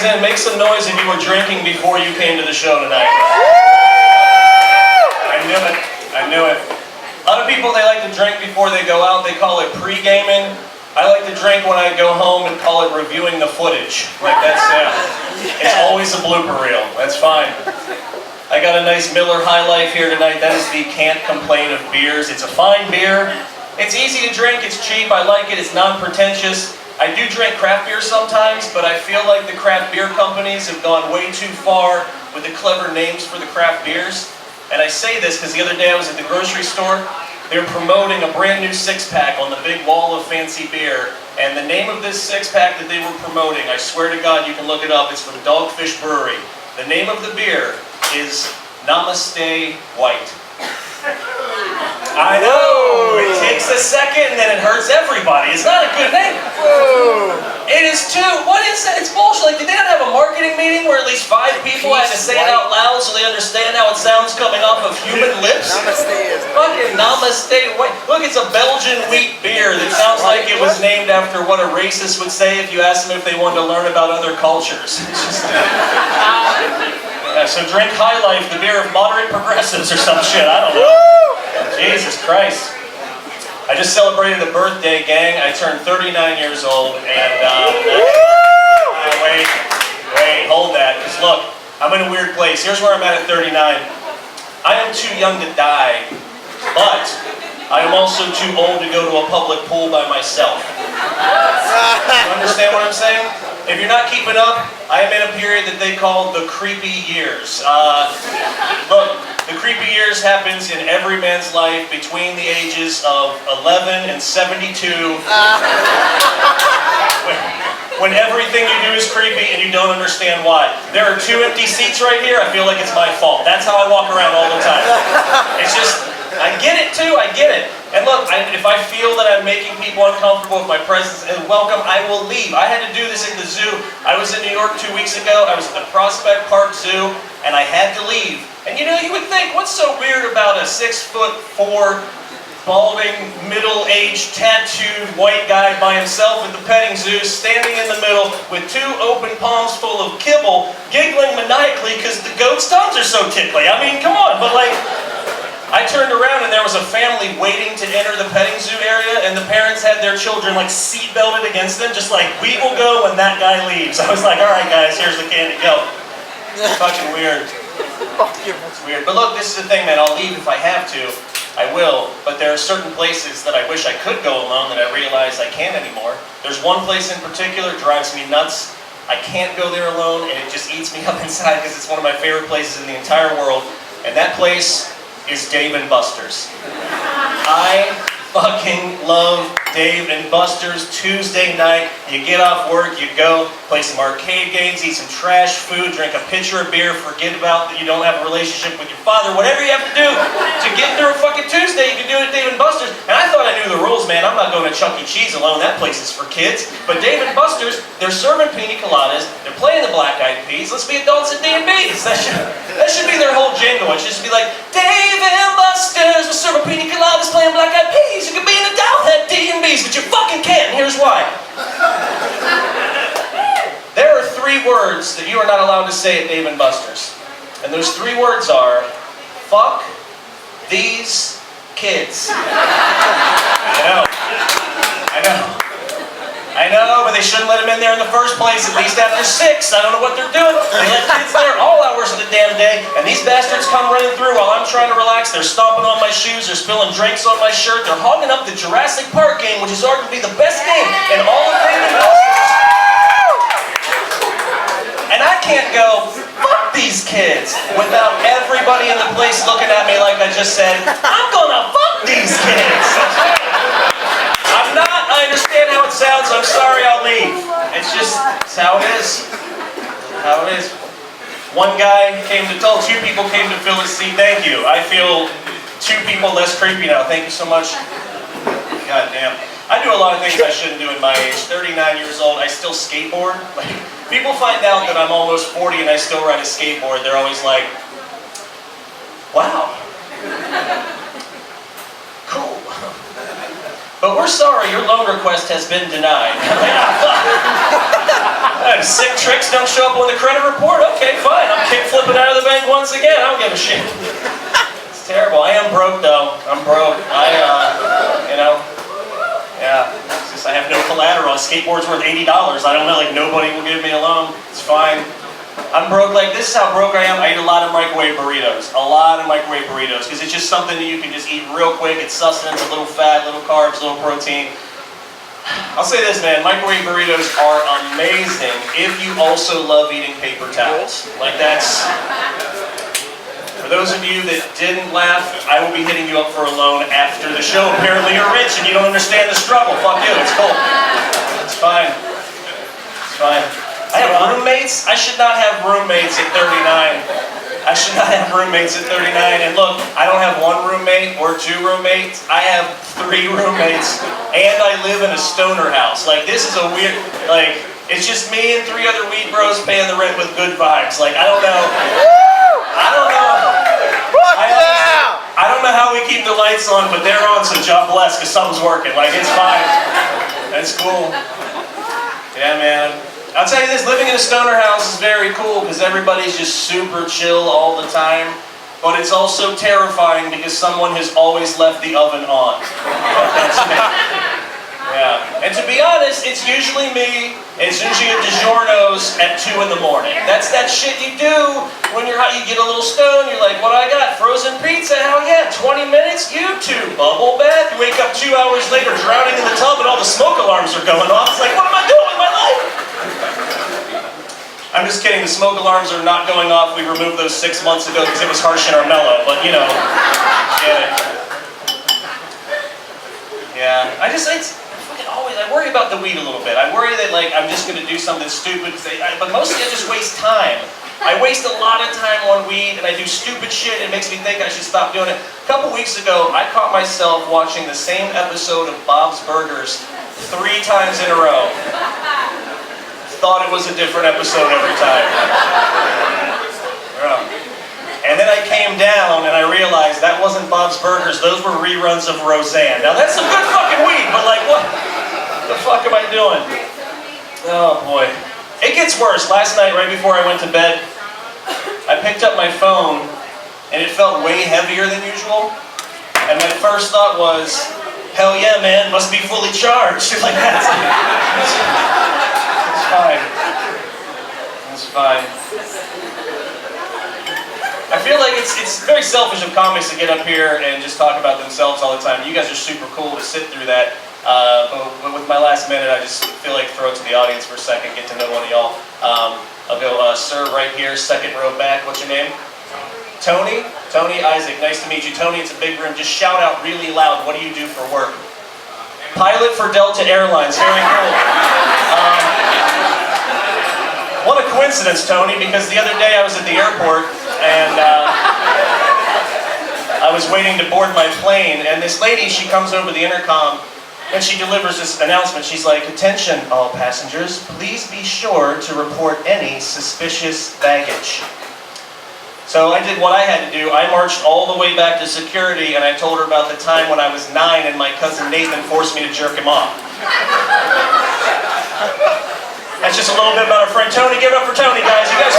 in, make some noise if you were drinking before you came to the show tonight. I knew it. I knew it. A lot of people, they like to drink before they go out. They call it pre-gaming. I like to drink when I go home and call it reviewing the footage. Like that's, it's always a blooper reel. That's fine. I got a nice Miller High Life here tonight. That is the Can't Complain of beers. It's a fine beer. It's easy to drink. It's cheap. I like it. It's non-pretentious. I do drink craft beer sometimes, but I feel like the craft beer companies have gone way too far with the clever names for the craft beers. And I say this because the other day I was at the grocery store. They were promoting a brand new six-pack on the big wall of fancy beer. And the name of this six-pack that they were promoting, I swear to God, you can look it up. It's from Dogfish Brewery. The name of the beer is Namaste White. I know! It takes a second and then it hurts everybody. It's not a good name. Whoa. It is too. What is that? It's bullshit. Like, did they not have a marketing meeting where at least 5 people had to say it out loud so they understand how it sounds coming off of human lips? Namaste is fucking Namaste White. Look, it's a Belgian wheat beer that sounds like it was named after what a racist would say if you asked them if they wanted to learn about other cultures. It's just, so drink High Life, the beer of moderate progressives or some shit. I don't know. Jesus Christ. I just celebrated a birthday, gang. I turned 39 years old, and wait, hold that, because look, I'm in a weird place. Here's where I'm at 39. I am too young to die, but I am also too old to go to a public pool by myself. You understand what I'm saying? If you're not keeping up, I am in a period that they call the creepy years. Look, the creepy years happens in every man's life between the ages of 11 and 72. When everything you do is creepy and you don't understand why. There are 2 empty seats right here. I feel like it's my fault. That's how I walk around all the time. It's just, I get it too, I get it. And look, if I feel that I'm making people uncomfortable with my presence and welcome, I will leave. I had to do this in the zoo. I was in New York 2 weeks ago. I was at the Prospect Park Zoo, and I had to leave. And you know, you would think, what's so weird about a 6'4", balding, middle-aged, tattooed white guy by himself at the petting zoo, standing in the middle with 2 open palms full of kibble, giggling maniacally because the goat's tongues are so tickly. I mean, come on, but like, I turned around and there was a family waiting to enter the petting zoo area, and the parents had their children like seat belted against them, just like, we will go when that guy leaves. I was like, all right guys, here's the candy, go. It's fucking weird. It's weird. But look, this is the thing, man, I'll leave if I have to. I will, but there are certain places that I wish I could go alone that I realize I can't anymore. There's one place in particular that drives me nuts. I can't go there alone, and it just eats me up inside because it's one of my favorite places in the entire world, and that place is Dave & Buster's. I fucking love Dave & Buster's. Tuesday night, you get off work, you go, play some arcade games, eat some trash food, drink a pitcher of beer, forget about that you don't have a relationship with your father, whatever you have to do to get through a fucking Tuesday, you can do it at Dave & Buster's. And I thought I knew the rules, man. I'm not going to Chuck E. Cheese alone. That place is for kids. But Dave & Buster's, they're serving pina coladas, they're playing the Black Eyed Peas. Let's be adults at D&B's. That should be their whole jingle. It should just be like, Dave & Buster's, we're serving pina coladas, playing Black Eyed Peas. You can be an adult at D&B's, but you fucking can't, and here's why. There are 3 words that you are not allowed to say at Dave & Buster's. And those 3 words are, fuck these kids. I know, but they shouldn't let them in there in the first place, at least after 6. I don't know what they're doing. They let kids there all hours of the damn day, and these bastards come running through while I'm trying to relax. They're stomping on my shoes, they're spilling drinks on my shirt, they're hogging up the Jurassic Park game, which is arguably the best game in all of Dave & Buster's. And I can't go, fuck these kids, without everybody in the place looking at me like I just said, I'm gonna fuck these kids. I'm not, I understand how it sounds, I'm sorry, I'll leave. It's just, it's how it is. How it is. One guy came to, 2 people came to fill his seat. Thank you. I feel 2 people less creepy now. Thank you so much. God damn. I do a lot of things I shouldn't do at my age. 39 years old, I still skateboard. Like, people find out that I'm almost 40 and I still ride a skateboard. They're always like, wow. Cool. But we're sorry, your loan request has been denied. Sick tricks don't show up on the credit report? Okay, fine. I'm kick flipping out of the bank once again. I don't give a shit. It's terrible. I am broke, though. I'm broke. Yeah. It's just I have no collateral. A skateboard's worth $80. I don't know, like nobody will give me a loan. It's fine. I'm broke. Like, this is how broke I am. I eat a lot of microwave burritos. A lot of microwave burritos. Because it's just something that you can just eat real quick. It's sustenance, a little fat, little carbs, little protein. I'll say this, man. Microwave burritos are amazing if you also love eating paper towels. Like, that's... For those of you that didn't laugh, I will be hitting you up for a loan after the show. Apparently you're rich and you don't understand the struggle. Fuck you. It's cool. It's fine. It's fine. I have roommates. I should not have roommates at 39. I should not have roommates at 39. And look, I don't have one roommate or two roommates. I have 3 roommates. And I live in a stoner house. Like, this is a weird, like, it's just me and 3 other weed bros paying the rent with good vibes. Like, I don't know. I don't know. I don't know how we keep the lights on, but they're on, so God bless, because something's working. Like, it's fine. That's cool. Yeah, man. I'll tell you this, living in a stoner house is very cool because everybody's just super chill all the time. But it's also terrifying because someone has always left the oven on. Yeah. And to be honest, it's usually me. It's usually a DiGiorno's at 2 in the morning. That's that shit you do when you're hot. You get a little stoned, you're like, what do I got? Frozen pizza? Hell yeah. 20 minutes? YouTube. Bubble bath? You wake up 2 hours later drowning in the tub and all the smoke alarms are going off. It's like, what am I doing with my life? I'm just kidding. The smoke alarms are not going off. We removed those 6 months ago because it was harsh in our mellow. But, you know, get it. Yeah. I worry about the weed a little bit. I worry that, like, I'm just going to do something stupid. But mostly I just waste time. I waste a lot of time on weed, and I do stupid shit. It makes me think I should stop doing it. A couple weeks ago, I caught myself watching the same episode of Bob's Burgers 3 times in a row. Thought it was a different episode every time. Yeah. And then I came down and I realized that wasn't Bob's Burgers, those were reruns of Roseanne. Now that's some good fucking weed, but like what the fuck am I doing? Oh boy. It gets worse. Last night, right before I went to bed, I picked up my phone and it felt way heavier than usual. And my first thought was, hell yeah man, must be fully charged. Like that's fine. That's fine. I feel like it's very selfish of comics to get up here and just talk about themselves all the time. You guys are super cool to sit through that. But with my last minute, I just feel like throw it to the audience for a second, get to know one of y'all. I'll go, sir, right here, second row back. What's your name? Tony? Tony Isaac. Nice to meet you. Tony, it's a big room. Just shout out really loud. What do you do for work? Pilot for Delta Airlines. Very cool. What a coincidence, Tony, because the other day I was at the airport and I was waiting to board my plane, and this lady, she comes over the intercom and she delivers this announcement. She's like, attention all passengers, please be sure to report any suspicious baggage. So I did what I had to do. I marched all the way back to security and I told her about the time when I was 9 and my cousin Nathan forced me to jerk him off. That's just a little bit about our friend Tony. Give it up for Tony, guys. You guys